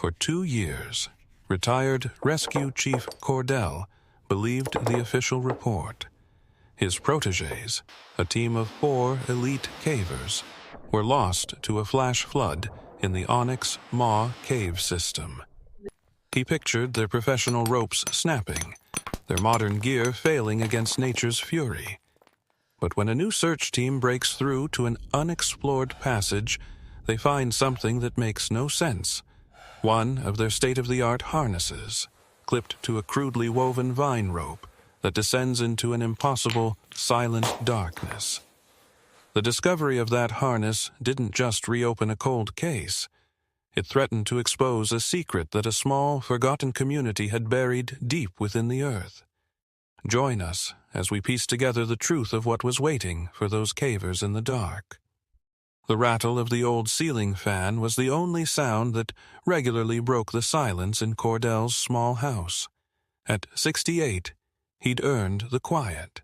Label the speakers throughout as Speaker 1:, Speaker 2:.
Speaker 1: For 2 years, retired Rescue Chief Cordell believed the official report. His protégés, a team of 4 elite cavers, were lost to a flash flood in the Onyx Maw cave system. He pictured their professional ropes snapping, their modern gear failing against nature's fury. But when a new search team breaks through to an unexplored passage, they find something that makes no sense. One of their state-of-the-art harnesses, clipped to a crudely woven vine rope that descends into an impossible, silent darkness. The discovery of that harness didn't just reopen a cold case. It threatened to expose a secret that a small, forgotten community had buried deep within the earth. Join us as we piece together the truth of what was waiting for those cavers in the dark. The rattle of the old ceiling fan was the only sound that regularly broke the silence in Cordell's small house. At 68, he'd earned the quiet.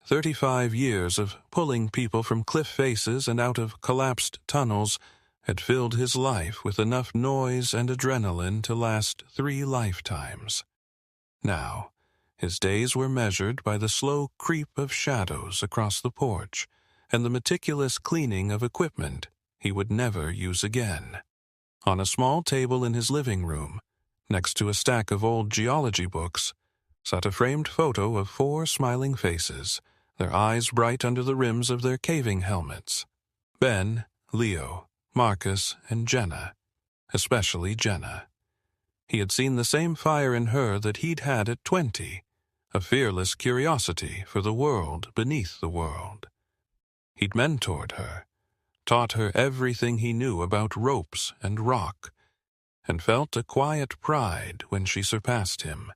Speaker 1: 35 years of pulling people from cliff faces and out of collapsed tunnels had filled his life with enough noise and adrenaline to last 3 lifetimes. Now, his days were measured by the slow creep of shadows across the porch and the meticulous cleaning of equipment he would never use again. On a small table in his living room, next to a stack of old geology books, sat a framed photo of 4 smiling faces, their eyes bright under the rims of their caving helmets. Ben, Leo, Marcus, and Jenna, especially Jenna. He had seen the same fire in her that he'd had at 20, a fearless curiosity for the world beneath the world. He'd mentored her, taught her everything he knew about ropes and rock, and felt a quiet pride when she surpassed him.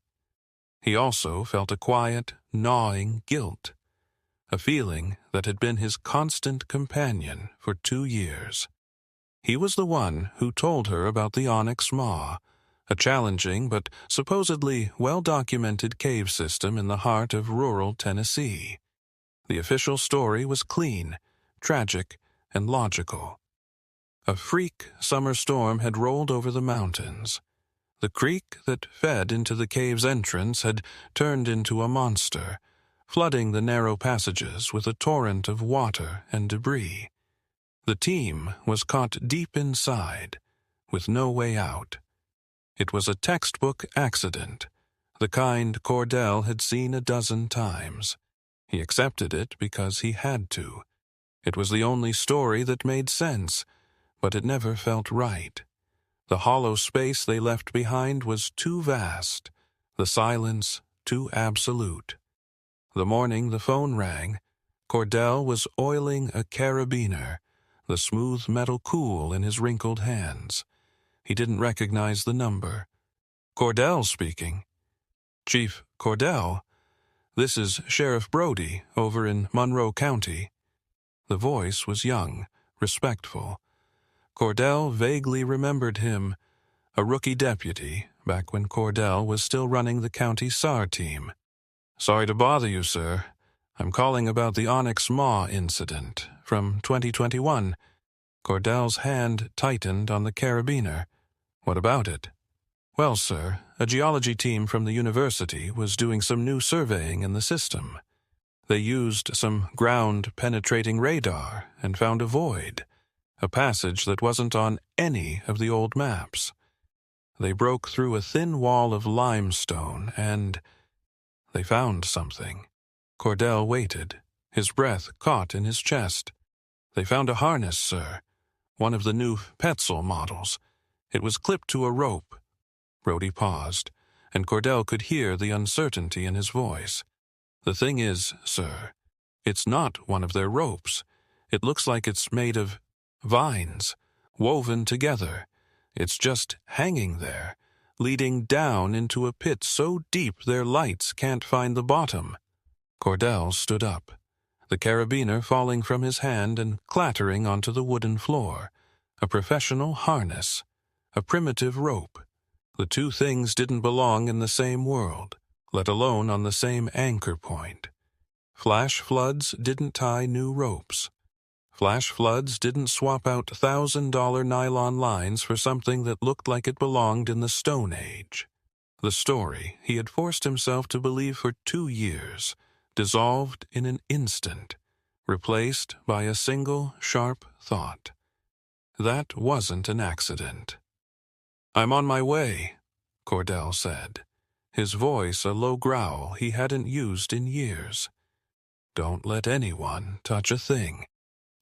Speaker 1: He also felt a quiet, gnawing guilt, a feeling that had been his constant companion for 2 years. He was the one who told her about the Onyx Maw, a challenging but supposedly well-documented cave system in the heart of rural Tennessee. The official story was clean, tragic, and logical. A freak summer storm had rolled over the mountains. The creek that fed into the cave's entrance had turned into a monster, flooding the narrow passages with a torrent of water and debris. The team was caught deep inside, with no way out. It was a textbook accident, the kind Cordell had seen a dozen times. He accepted it because he had to. It was the only story that made sense, but it never felt right. The hollow space they left behind was too vast, the silence too absolute. The morning the phone rang, Cordell was oiling a carabiner, the smooth metal cool in his wrinkled hands. He didn't recognize the number. "Cordell speaking." "Chief Cordell? This is Sheriff Brody over in Monroe County." The voice was young, respectful. Cordell vaguely remembered him, a rookie deputy, back when Cordell was still running the county SAR team. "Sorry to bother you, sir. I'm calling about the Onyx Maw incident from 2021. Cordell's hand tightened on the carabiner. "What about it?" "Well, sir, a geology team from the university was doing some new surveying in the system. They used some ground-penetrating radar and found a void, a passage that wasn't on any of the old maps. They broke through a thin wall of limestone and they found something." Cordell waited, his breath caught in his chest. "They found a harness, sir, one of the new Petzl models. It was clipped to a rope." Brody paused, and Cordell could hear the uncertainty in his voice. "The thing is, sir, it's not one of their ropes. It looks like it's made of vines, woven together. It's just hanging there, leading down into a pit so deep their lights can't find the bottom." Cordell stood up, the carabiner falling from his hand and clattering onto the wooden floor. A professional harness, a primitive rope. The two things didn't belong in the same world, let alone on the same anchor point. Flash floods didn't tie new ropes. Flash floods didn't swap out $1,000 nylon lines for something that looked like it belonged in the Stone Age. The story he had forced himself to believe for 2 years dissolved in an instant, replaced by a single sharp thought. That wasn't an accident. "I'm on my way," Cordell said, his voice a low growl he hadn't used in years. "Don't let anyone touch a thing."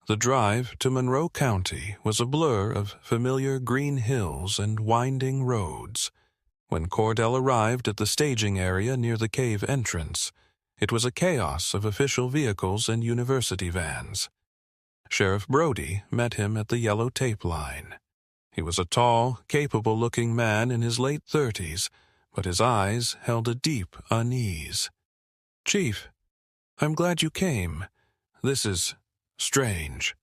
Speaker 1: The drive to Monroe County was a blur of familiar green hills and winding roads. When Cordell arrived at the staging area near the cave entrance, it was a chaos of official vehicles and university vans. Sheriff Brody met him at the yellow tape line. He was a tall, capable-looking man in his late 30s, but his eyes held a deep unease. "Chief, I'm glad you came. This is strange."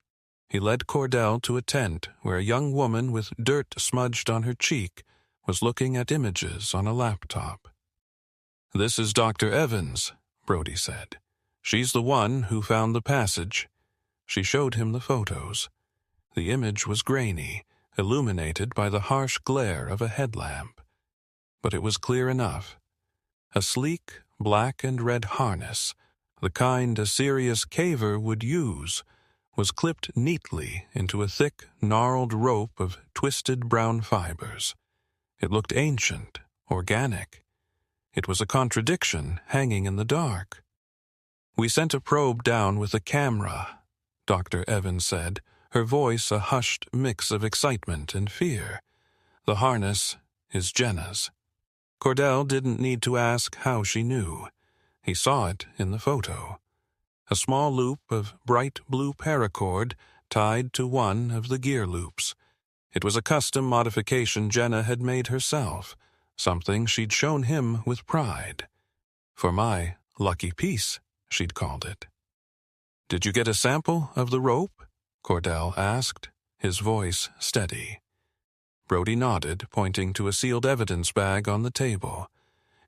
Speaker 1: He led Cordell to a tent where a young woman with dirt smudged on her cheek was looking at images on a laptop. "This is Dr. Evans," Brody said. "She's the one who found the passage." She showed him the photos. The image was grainy, illuminated by the harsh glare of a headlamp. But it was clear enough. A sleek, black and red harness, the kind a serious caver would use, was clipped neatly into a thick, gnarled rope of twisted brown fibers. It looked ancient, organic. It was a contradiction hanging in the dark. "We sent a probe down with a camera," Dr. Evans said, her voice a hushed mix of excitement and fear. "The harness is Jenna's." Cordell didn't need to ask how she knew. He saw it in the photo. A small loop of bright blue paracord tied to one of the gear loops. It was a custom modification Jenna had made herself, something she'd shown him with pride. "For my lucky piece," she'd called it. "Did you get a sample of the rope?" Cordell asked, his voice steady. Brody nodded, pointing to a sealed evidence bag on the table.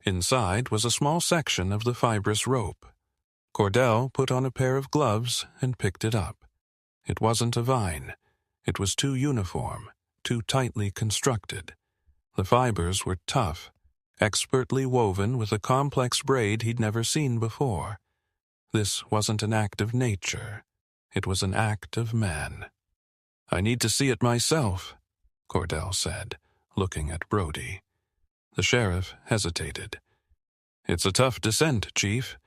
Speaker 1: Inside was a small section of the fibrous rope. Cordell put on a pair of gloves and picked it up. It wasn't a vine. It was too uniform, too tightly constructed. The fibers were tough, expertly woven with a complex braid he'd never seen before. This wasn't an act of nature. It was an act of man. "I need to see it myself," Cordell said, looking at Brody. The sheriff hesitated. "It's a tough descent, Chief.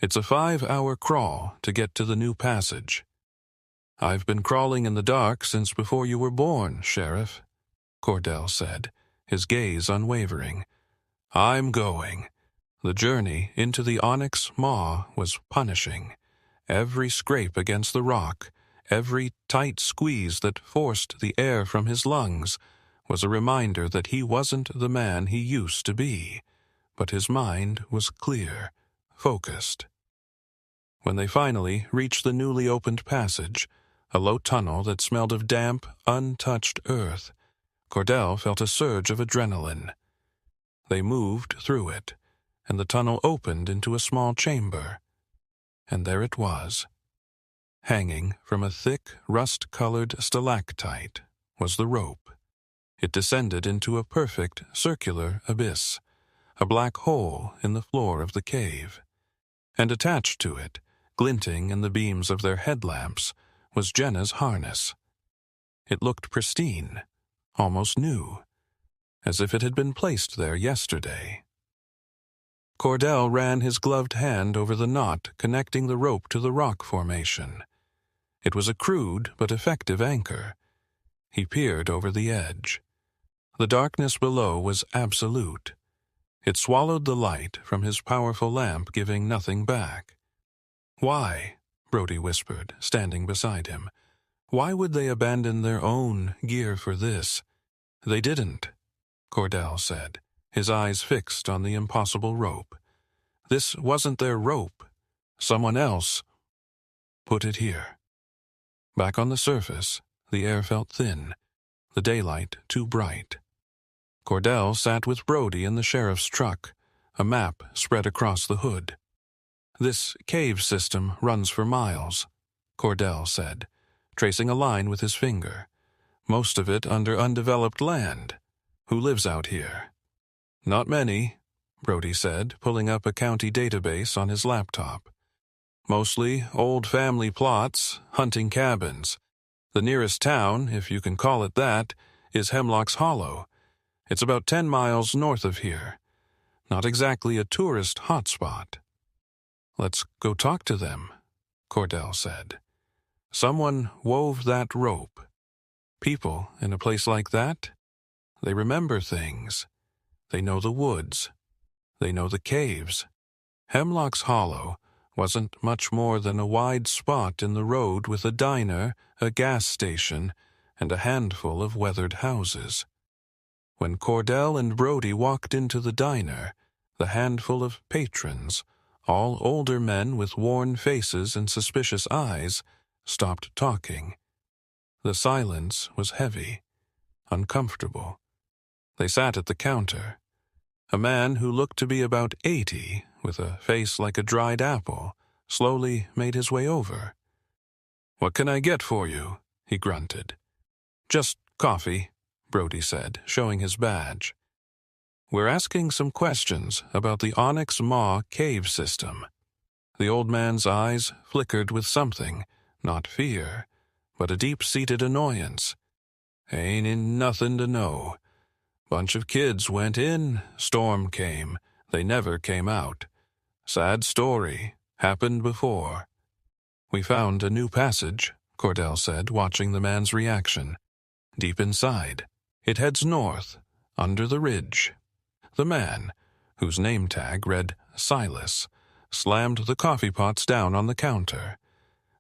Speaker 1: It's a 5-hour crawl to get to the new passage." "I've been crawling in the dark since before you were born, Sheriff," Cordell said, his gaze unwavering. "I'm going." The journey into the onyx maw was punishing. Every scrape against the rock, every tight squeeze that forced the air from his lungs, was a reminder that he wasn't the man he used to be, but his mind was clear, focused. When they finally reached the newly opened passage, a low tunnel that smelled of damp, untouched earth, Cordell felt a surge of adrenaline. They moved through it, and the tunnel opened into a small chamber. And there it was. Hanging from a thick, rust-colored stalactite was the rope. It descended into a perfect circular abyss, a black hole in the floor of the cave. And attached to it, glinting in the beams of their headlamps, was Jenna's harness. It looked pristine, almost new, as if it had been placed there yesterday. Cordell ran his gloved hand over the knot connecting the rope to the rock formation. It was a crude but effective anchor. He peered over the edge. The darkness below was absolute. It swallowed the light from his powerful lamp, giving nothing back. "Why?" Brody whispered, standing beside him. "Why would they abandon their own gear for this?" "They didn't," Cordell said, his eyes fixed on the impossible rope. "This wasn't their rope. Someone else put it here." Back on the surface, the air felt thin, the daylight too bright. Cordell sat with Brody in the sheriff's truck, a map spread across the hood. "This cave system runs for miles," Cordell said, tracing a line with his finger. Most of it under undeveloped land. Who lives out here? Not many, Brody said, pulling up a county database on his laptop. Mostly old family plots, hunting cabins. The nearest town, if you can call it that, is Hemlock's Hollow. It's about 10 miles north of here. Not exactly a tourist hotspot. Let's go talk to them, Cordell said. Someone wove that rope. People in a place like that, they remember things. They know the woods. They know the caves. Hemlock's Hollow wasn't much more than a wide spot in the road with a diner, a gas station, and a handful of weathered houses. When Cordell and Brody walked into the diner, the handful of patrons, all older men with worn faces and suspicious eyes, stopped talking. The silence was heavy, uncomfortable. They sat at the counter. A man who looked to be about 80, with a face like a dried apple, slowly made his way over. "What can I get for you?" he grunted. "Just coffee," Brody said, showing his badge. "We're asking some questions about the Onyx Maw cave system." The old man's eyes flickered with something, not fear, but a deep-seated annoyance. "Ain't in nothing to know. Bunch of kids went in, storm came, they never came out. Sad story, happened before." "We found a new passage," Cordell said, watching the man's reaction. "Deep inside. It heads north, under the ridge." The man, whose name tag read Silas, slammed the coffee pots down on the counter.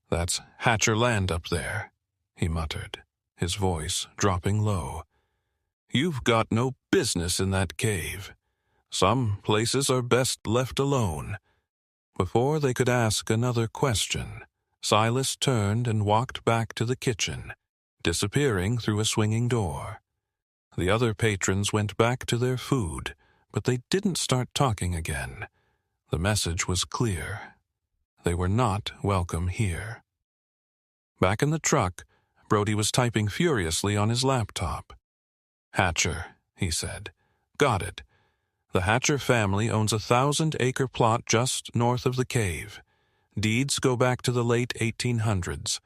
Speaker 1: "That's Hatcher Land up there," he muttered, his voice dropping low. "You've got no business in that cave. Some places are best left alone." Before they could ask another question, Silas turned and walked back to the kitchen, disappearing through a swinging door. The other patrons went back to their food, but they didn't start talking again. The message was clear. They were not welcome here. Back in the truck, Brody was typing furiously on his laptop. "Hatcher," he said. "Got it. The Hatcher family owns a 1,000-acre plot just north of the cave. Deeds go back to the late 1800s,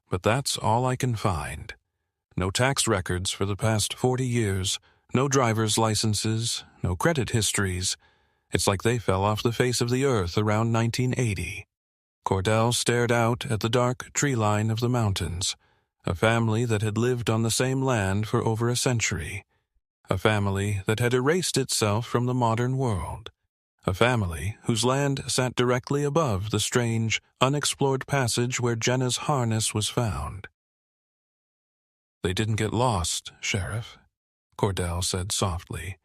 Speaker 1: but that's all I can find. No tax records for the past 40 years, no driver's licenses, no credit histories. It's like they fell off the face of the earth around 1980. Cordell stared out at the dark tree line of the mountains, a family that had lived on the same land for over a century, a family that had erased itself from the modern world, a family whose land sat directly above the strange, unexplored passage where Jenna's harness was found. "They didn't get lost, Sheriff," Cordell said softly,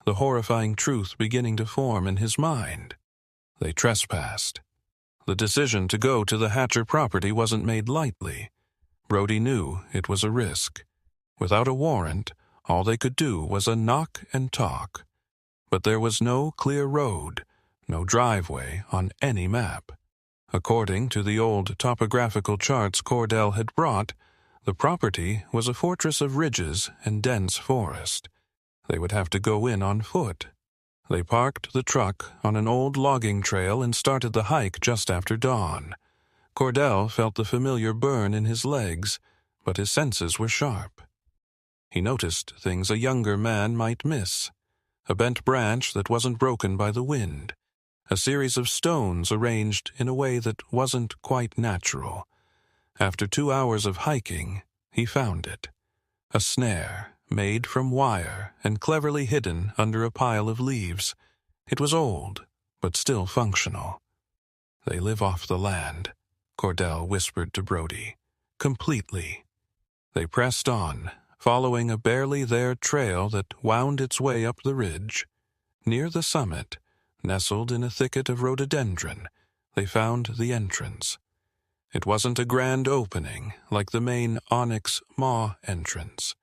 Speaker 1: the horrifying truth beginning to form in his mind. "They trespassed." The decision to go to the Hatcher property wasn't made lightly. Brody knew it was a risk. Without a warrant, all they could do was a knock and talk. But there was no clear road, no driveway on any map. According to the old topographical charts Cordell had brought, the property was a fortress of ridges and dense forest. They would have to go in on foot. They parked the truck on an old logging trail and started the hike just after dawn. Cordell felt the familiar burn in his legs, but his senses were sharp. He noticed things a younger man might miss. A bent branch that wasn't broken by the wind. A series of stones arranged in a way that wasn't quite natural. After 2 hours of hiking, he found it. A snare, made from wire and cleverly hidden under a pile of leaves. It was old, but still functional. "They live off the land," Cordell whispered to Brody. "Completely." They pressed on, following a barely there trail that wound its way up the ridge. Near the summit, nestled in a thicket of rhododendron, they found the entrance. It wasn't a grand opening like the main Onyx Maw entrance.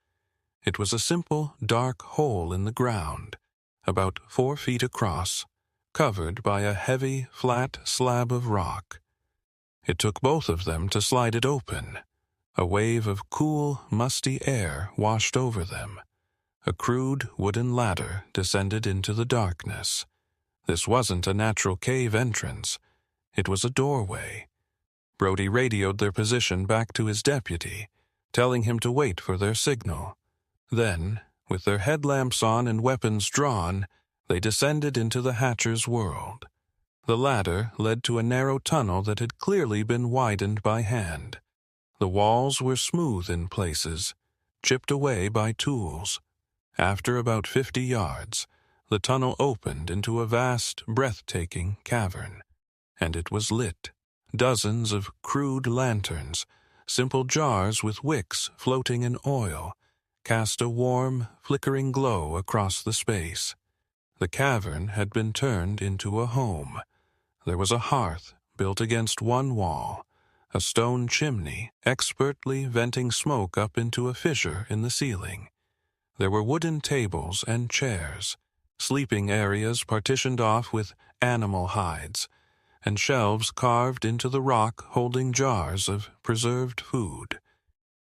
Speaker 1: It was a simple, dark hole in the ground, about 4 feet across, covered by a heavy, flat slab of rock. It took both of them to slide it open. A wave of cool, musty air washed over them. A crude wooden ladder descended into the darkness. This wasn't a natural cave entrance. It was a doorway. Brody radioed their position back to his deputy, telling him to wait for their signal. Then, with their headlamps on and weapons drawn, they descended into the Hatcher's world. The ladder led to a narrow tunnel that had clearly been widened by hand. The walls were smooth in places, chipped away by tools. After about 50 yards, the tunnel opened into a vast, breathtaking cavern, and it was lit. Dozens of crude lanterns, simple jars with wicks floating in oil, cast a warm, flickering glow across the space. The cavern had been turned into a home. There was a hearth built against one wall, a stone chimney expertly venting smoke up into a fissure in the ceiling. There were wooden tables and chairs, sleeping areas partitioned off with animal hides, and shelves carved into the rock holding jars of preserved food.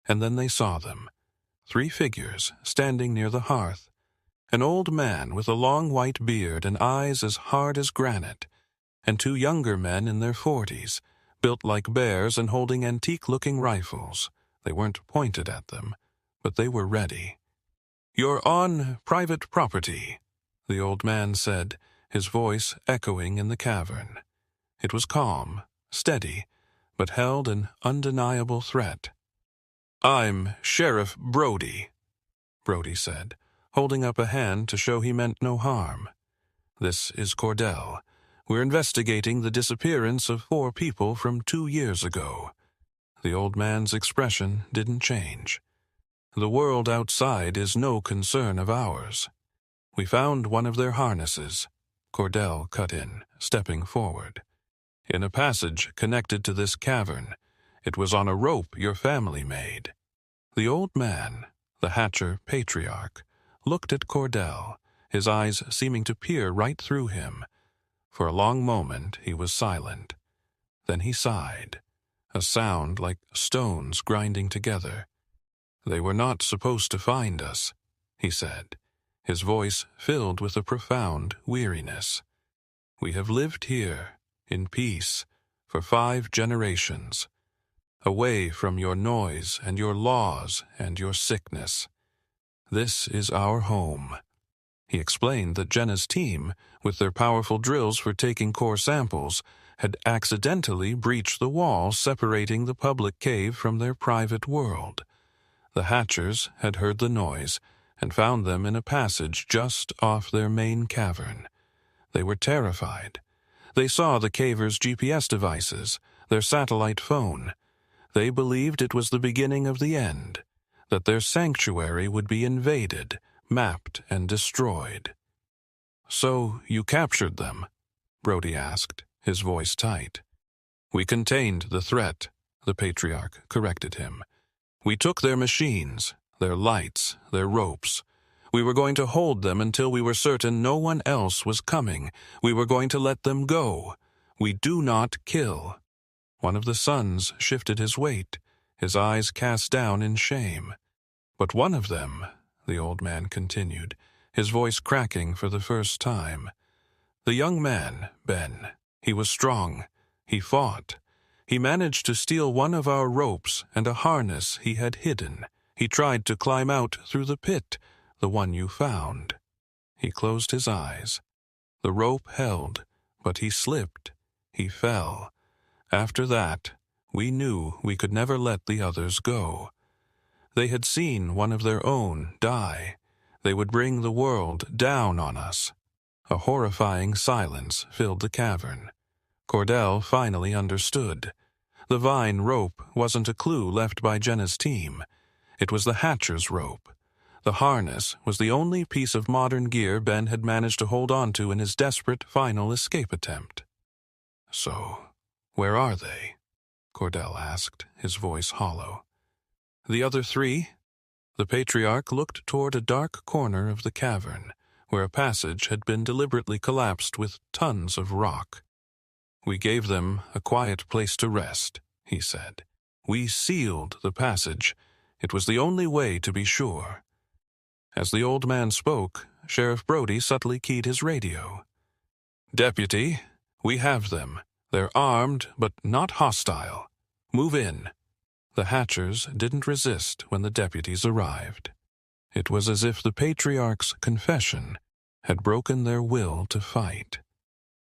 Speaker 1: And then they saw them, 3 figures standing near the hearth. An old man with a long white beard and eyes as hard as granite, and 2 younger men in their 40s, built like bears and holding antique-looking rifles. They weren't pointed at them, but they were ready. "You're on private property," the old man said, his voice echoing in the cavern. It was calm, steady, but held an undeniable threat. "I'm Sheriff Brody," Brody said, holding up a hand to show he meant no harm. "This is Cordell. We're investigating the disappearance of 4 people from 2 years ago." The old man's expression didn't change. "The world outside is no concern of ours. We found one of their harnesses," Cordell cut in, stepping forward. "In a passage connected to this cavern. It was on a rope your family made." The old man, the Hatcher patriarch, looked at Cordell, his eyes seeming to peer right through him. For a long moment he was silent. Then he sighed, a sound like stones grinding together. "They were not supposed to find us," he said, his voice filled with a profound weariness. "We have lived here, in peace, for 5 generations, away from your noise and your laws and your sickness. This is our home." He explained that Jenna's team, with their powerful drills for taking core samples, had accidentally breached the wall separating the public cave from their private world. The Hatchers had heard the noise and found them in a passage just off their main cavern. They were terrified. They saw the cavers' GPS devices, their satellite phone. They believed it was the beginning of the end, that their sanctuary would be invaded, mapped, and destroyed. "So you captured them?" Brody asked, his voice tight. "We contained the threat," the patriarch corrected him. "We took their machines, their lights, their ropes. We were going to hold them until we were certain no one else was coming. We were going to let them go. We do not kill." One of the sons shifted his weight, his eyes cast down in shame. "But one of them," the old man continued, his voice cracking for the first time. "The young man, Ben, he was strong. He fought. He managed to steal one of our ropes and a harness he had hidden. He tried to climb out through the pit, the one you found." He closed his eyes. The rope held, but he slipped. He fell. After that, we knew we could never let the others go. They had seen one of their own die. They would bring the world down on us. A horrifying silence filled the cavern. Cordell finally understood. The vine rope wasn't a clue left by Jenna's team. It was the Hatcher's rope. The harness was the only piece of modern gear Ben had managed to hold on to in his desperate final escape attempt. "So, where are they?" Cordell asked, his voice hollow. "The other 3? The patriarch looked toward a dark corner of the cavern, where a passage had been deliberately collapsed with tons of rock. "We gave them a quiet place to rest," he said. We sealed the passage. It was the only way to be sure. As the old man spoke, Sheriff Brody subtly keyed his radio. "Deputy, we have them. They're armed, but not hostile. Move in." The Hatchers didn't resist when the deputies arrived. It was as if the patriarch's confession had broken their will to fight.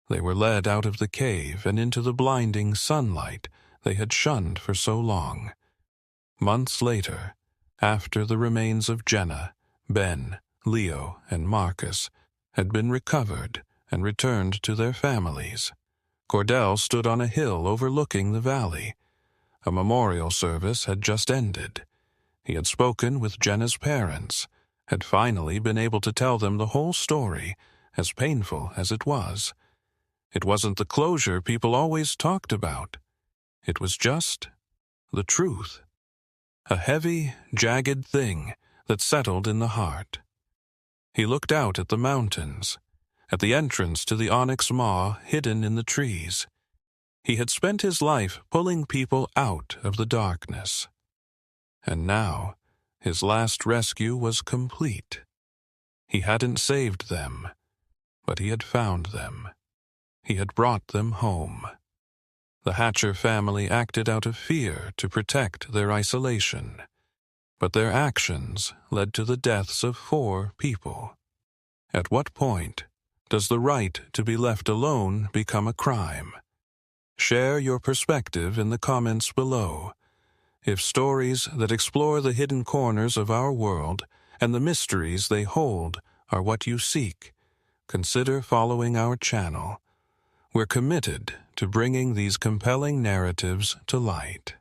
Speaker 1: They were led out of the cave and into the blinding sunlight they had shunned for so long. Months later, after the remains of Jenna, Ben, Leo, and Marcus had been recovered and returned to their families, Cordell stood on a hill overlooking the valley. A memorial service had just ended. He had spoken with Jenna's parents, had finally been able to tell them the whole story, as painful as it was. It wasn't the closure people always talked about. It was just the truth. A heavy, jagged thing that settled in the heart. He looked out at the mountains, at the entrance to the onyx maw hidden in the trees. He had spent his life pulling people out of the darkness. And now, his last rescue was complete. He hadn't saved them, but he had found them. He had brought them home. The Hatcher family acted out of fear to protect their isolation, but their actions led to the deaths of 4 people. At what point does the right to be left alone become a crime? Share your perspective in the comments below. If stories that explore the hidden corners of our world and the mysteries they hold are what you seek, consider following our channel. We're committed to bringing these compelling narratives to light.